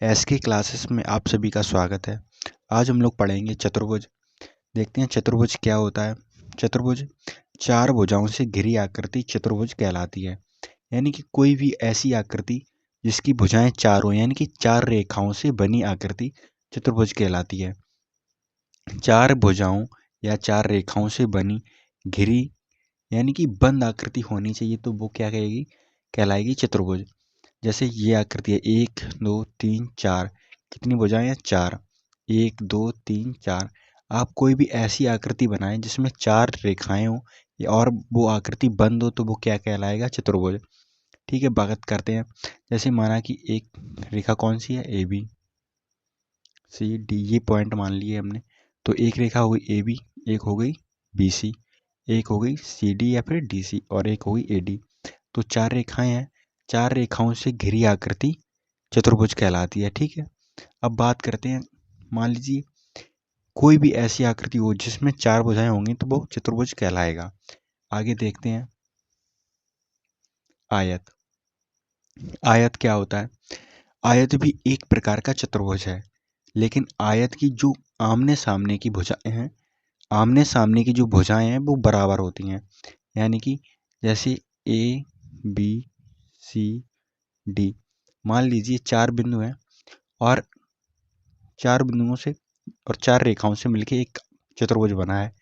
S के classes में आप सभी का स्वागत है। आज हम लोग पढ़ेंगे चतुर्भुज। देखते हैं चतुर्भुज क्या होता है। चतुर्भुज चार भुजाओं से घिरी आकृति चतुर्भुज कहलाती है। यानी कि कोई भी ऐसी आकृति जिसकी भुजाएं चार हो, यानी कि चार रेखाओं से बनी आकृति चतुर्भुज कहलाती है। चार भुजाओं या चार रेखाओं से बनी घिरी यानी कि बंद आकृति होनी चाहिए, तो वो क्या कहेगी, कहलाएगी चतुर्भुज। जैसे ये आकृति है 1 2 3 4। कितनी भुजाएं हैं? चार। 1 2 3 4। आप कोई भी ऐसी आकृति बनाएं जिसमें चार रेखाएं हो और वो आकृति बंद हो, तो वो क्या कहलाएगा? चतुर्भुज। ठीक है, बात करते हैं। जैसे माना कि एक रेखा कौन सी है? ए बी सी डी, ये पॉइंट मान लिए हमने। तो एक रेखा हो गई ए बी, एक हो गई बी सी, एक हो गई सी डी या फिर डी सी, और एक हो गई ए डी। तो चार रेखाएं हैं। चार रेखाओं से घिरी आकृति चतुर्भुज कहलाती है। ठीक है, अब बात करते हैं। मान लीजिए कोई भी ऐसी आकृति हो जिसमें चार भुजाएं होंगी, तो वो चतुर्भुज कहलाएगा। आगे देखते हैं। आयत। आयत क्या होता है? आयत भी एक प्रकार का चतुर्भुज है, लेकिन आयत की जो आमने सामने की भुजाएं हैं, आमने सामने की जो भुजाएं हैं वो बराबर होती हैं। यानी कि जैसे ए बी सी डी, मान लीजिए चार बिंदु हैं और चार बिंदुओं से और चार रेखाओं से मिलकर एक चतुर्भुज बना है,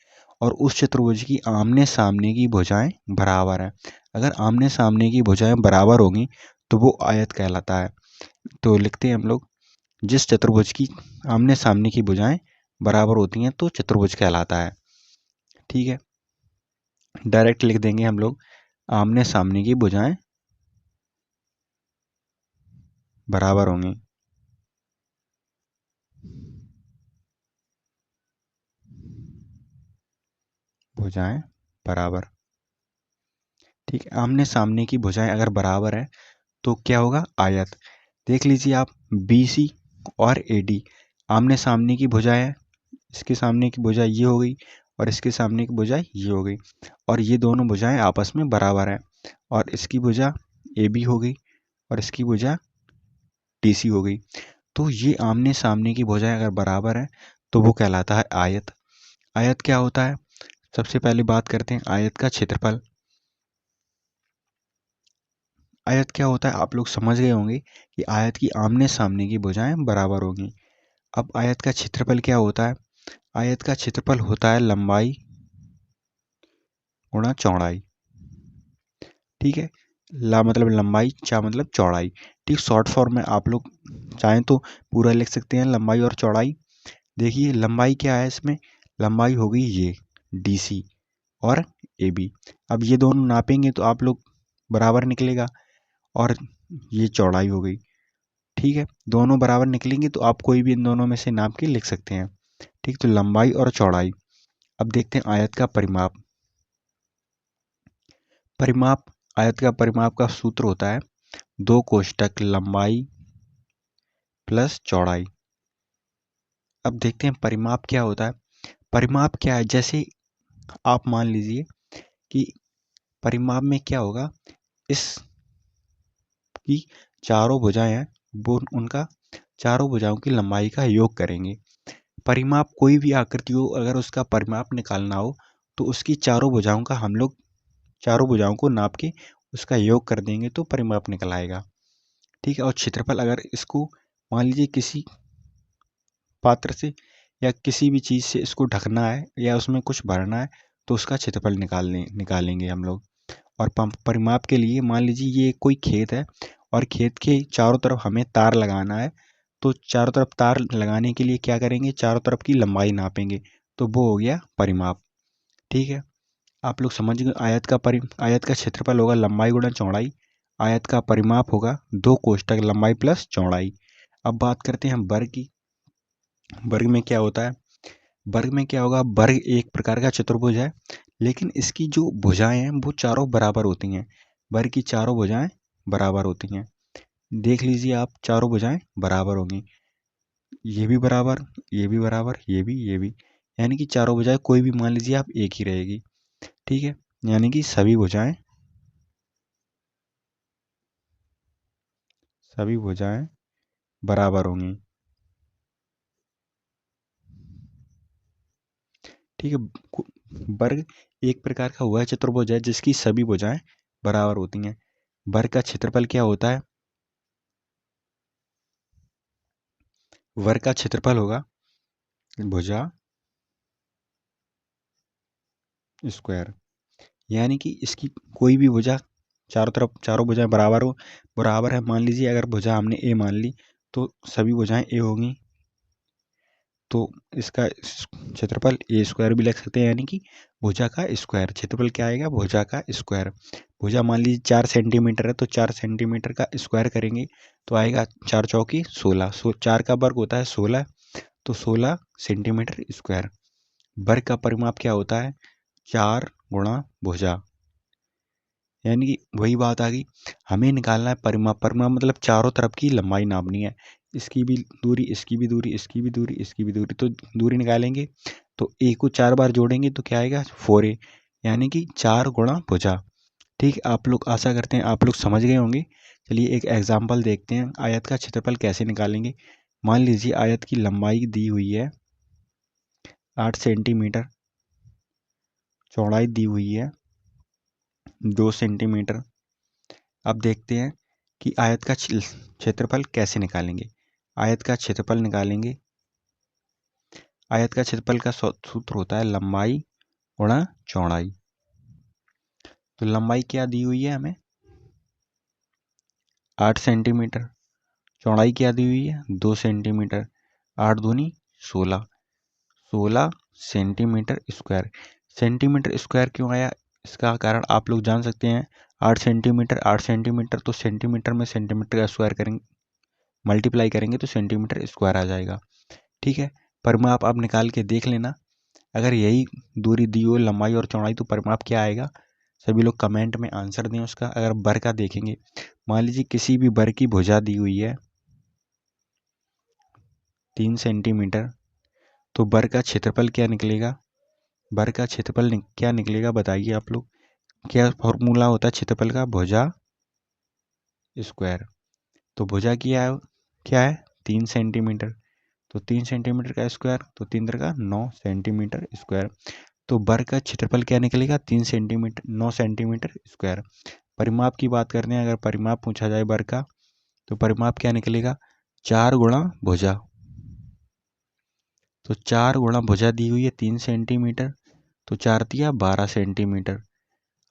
और उस चतुर्भुज की आमने सामने की भुजाएं बराबर हैं। अगर आमने सामने की भुजाएं बराबर होंगी तो वो आयत कहलाता है। तो लिखते हैं हम लोग, जिस चतुर्भुज की आमने सामने की भुजाएं बराबर होती हैं तो चतुर्भुज कहलाता है। ठीक है, डायरेक्ट लिख देंगे हम लोग, आमने सामने की भुजाएं बराबर होंगी। भुजाएं बराबर। ठीक है, आमने सामने की भुजाएं अगर बराबर है तो क्या होगा? आयत। देख लीजिए आप, बी सी और ए डी आमने सामने की भुजाएं हैं। इसके सामने की भुजा ये हो गई और इसके सामने की भुजा ये हो गई, और ये दोनों भुजाएं आपस में बराबर हैं। और इसकी भुजा ए बी हो गई और इसकी भुजा डी सी हो गई। तो ये आमने सामने की भुजाएं अगर बराबर हैं तो वो कहलाता है आयत। आयत क्या होता है? सबसे पहले बात करते हैं आयत का क्षेत्रफल। आयत क्या होता है आप लोग समझ गए होंगे कि आयत की आमने सामने की भुजाएं बराबर होंगी। अब आयत का क्षेत्रफल क्या होता है? आयत का क्षेत्रफल होता है लंबाई गुणा चौड़ाई। ठीक है, ला मतलब लंबाई, चा मतलब चौड़ाई। ठीक, शॉर्ट फॉर्म में आप लोग चाहें तो पूरा लिख सकते हैं, लंबाई और चौड़ाई। देखिए लंबाई क्या है इसमें, लंबाई हो गई ये डी सी और ए बी। अब ये दोनों नापेंगे तो आप लोग बराबर निकलेगा, और ये चौड़ाई हो गई। ठीक है, दोनों बराबर निकलेंगे तो आप कोई भी इन दोनों में से नाप के लिख सकते हैं। ठीक, तो लंबाई और चौड़ाई। अब देखते हैं आयत का परिमाप। परिमाप, आयत का परिमाप का सूत्र होता है 2 कोष्ठक लंबाई प्लस चौड़ाई। अब देखते हैं परिमाप क्या होता है। परिमाप क्या है? जैसे आप मान लीजिए कि परिमाप में क्या होगा, इस की चारों भुजाएं हैं, वो उनका चारों भुजाओं की लंबाई का योग करेंगे। परिमाप कोई भी आकृति हो, अगर उसका परिमाप निकालना हो तो उसकी चारों भुजाओं का हम लोग चारों भुजाओं को नाप के उसका योग कर देंगे तो परिमाप निकल आएगा। ठीक है, और क्षेत्रफल, अगर इसको मान लीजिए किसी पात्र से या किसी भी चीज़ से इसको ढकना है या उसमें कुछ भरना है तो उसका क्षेत्रफल निकालेंगे हम लोग। और परिमाप के लिए मान लीजिए ये कोई खेत है और खेत के चारों तरफ हमें तार लगाना है, तो चारों तरफ तार लगाने के लिए क्या करेंगे, चारों तरफ की लंबाई नापेंगे, तो वो हो गया परिमाप। ठीक है, आप लोग समझ गए। आयत का क्षेत्रफल होगा लंबाई गुणा चौड़ाई। आयत का परिमाप होगा 2 कोष्ठक लंबाई प्लस चौड़ाई। अब बात करते हैं वर्ग की। वर्ग में क्या होता है? वर्ग में क्या होगा, वर्ग एक प्रकार का चतुर्भुज है, लेकिन इसकी जो भुजाएं हैं वो चारों बराबर होती हैं। वर्ग की चारों भुजाएं बराबर होती हैं। देख लीजिए आप, चारों भुजाएं बराबर होंगी, ये भी बराबर, ये भी बराबर, ये भी, यानी कि चारों भुजाएं कोई भी मान लीजिए आप एक ही रहेगी। ठीक है, यानी कि सभी भुजाएं बराबर होंगी। ठीक है। वर्ग एक प्रकार का वह चतुर्भुज है जिसकी सभी भुजाएं बराबर होती हैं। वर्ग का क्षेत्रफल क्या होता है? वर्ग का क्षेत्रफल होगा भुजा स्क्वायर, यानी कि इसकी कोई भी भुजा चारों तरफ चारों भुजाएं बराबर है। मान लीजिए अगर भुजा हमने ए मान ली तो सभी भुजाएं ए होंगी, तो इसका क्षेत्रफल ए स्क्वायर भी लिख सकते हैं, यानी कि भुजा का स्क्वायर। क्षेत्रफल क्या आएगा? भुजा का स्क्वायर। भुजा मान लीजिए 4 सेंटीमीटर है तो 4 सेंटीमीटर का स्क्वायर करेंगे तो आएगा 4 चौकी 16। 4 का वर्ग होता है 16, तो 16 सेंटीमीटर स्क्वायर। वर्ग का परिमाप क्या होता है? 4 गुणा भुजा, यानी कि वही बात आ गई। हमें निकालना है परिमाप। परिमाप मतलब चारों तरफ की लंबाई नापनी है। इसकी भी दूरी, इसकी भी दूरी, इसकी भी दूरी, इसकी भी दूरी। तो दूरी निकालेंगे तो ए को 4 बार जोड़ेंगे तो क्या आएगा? 4a, यानी कि 4 गुणा भुजा। ठीक है, आप लोग आशा करते हैं आप लोग समझ गए होंगे। चलिए एक एग्जाम्पल देखते हैं। आयत का क्षेत्रफल कैसे निकालेंगे। मान लीजिए आयत की लंबाई दी हुई है 8 सेंटीमीटर, चौड़ाई दी हुई है 2 सेंटीमीटर। अब देखते हैं कि आयत का क्षेत्रफल कैसे निकालेंगे। आयत का क्षेत्रफल निकालेंगे। आयत का क्षेत्रफल का सूत्र होता है लंबाई गुणा चौड़ाई। तो लंबाई क्या दी हुई है हमें? 8 सेंटीमीटर। चौड़ाई क्या दी हुई है? 2 सेंटीमीटर। 8 दूनी 16, 16 सेंटीमीटर स्क्वायर। सेंटीमीटर स्क्वायर क्यों आया, इसका कारण आप लोग जान सकते हैं। 8 सेंटीमीटर 8 सेंटीमीटर, तो सेंटीमीटर में सेंटीमीटर का स्क्वायर करेंगे, मल्टीप्लाई करेंगे तो सेंटीमीटर स्क्वायर आ जाएगा। ठीक है, परिमाप आप निकाल के देख लेना। अगर यही दूरी दी हो, लंबाई और चौड़ाई, तो परिमाप क्या आएगा? सभी लोग कमेंट में आंसर दें उसका। अगर वर्ग का देखेंगे, मान लीजिए किसी भी वर्ग की भुजा दी हुई है 3 सेंटीमीटर, तो वर्ग का क्षेत्रफल क्या निकलेगा? वर्ग का क्षेत्रफल क्या निकलेगा बताइए आप लोग। क्या फॉर्मूला होता है क्षेत्रफल का? भुजा स्क्वायर। तो भुजा क्या है 3 सेंटीमीटर, तो 3 सेंटीमीटर का स्क्वायर, तो 3 का 9 सेंटीमीटर स्क्वायर। तो वर्ग का क्षेत्रफल क्या निकलेगा? 3 सेंटीमीटर 9 सेंटीमीटर स्क्वायर। परिमाप की बात करते हैं, अगर परिमाप पूछा जाए वर्ग का, तो परिमाप क्या निकलेगा? 4 गुणा भुजा। तो 4 गुणा भुजा दी हुई है 3 सेंटीमीटर, तो 4 दिया 12 सेंटीमीटर।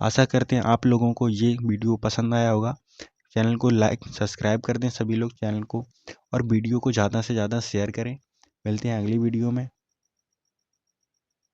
आशा करते हैं आप लोगों को ये वीडियो पसंद आया होगा। चैनल को लाइक सब्सक्राइब कर दें सभी लोग चैनल को, और वीडियो को ज़्यादा से ज़्यादा शेयर करें। मिलते हैं अगली वीडियो में।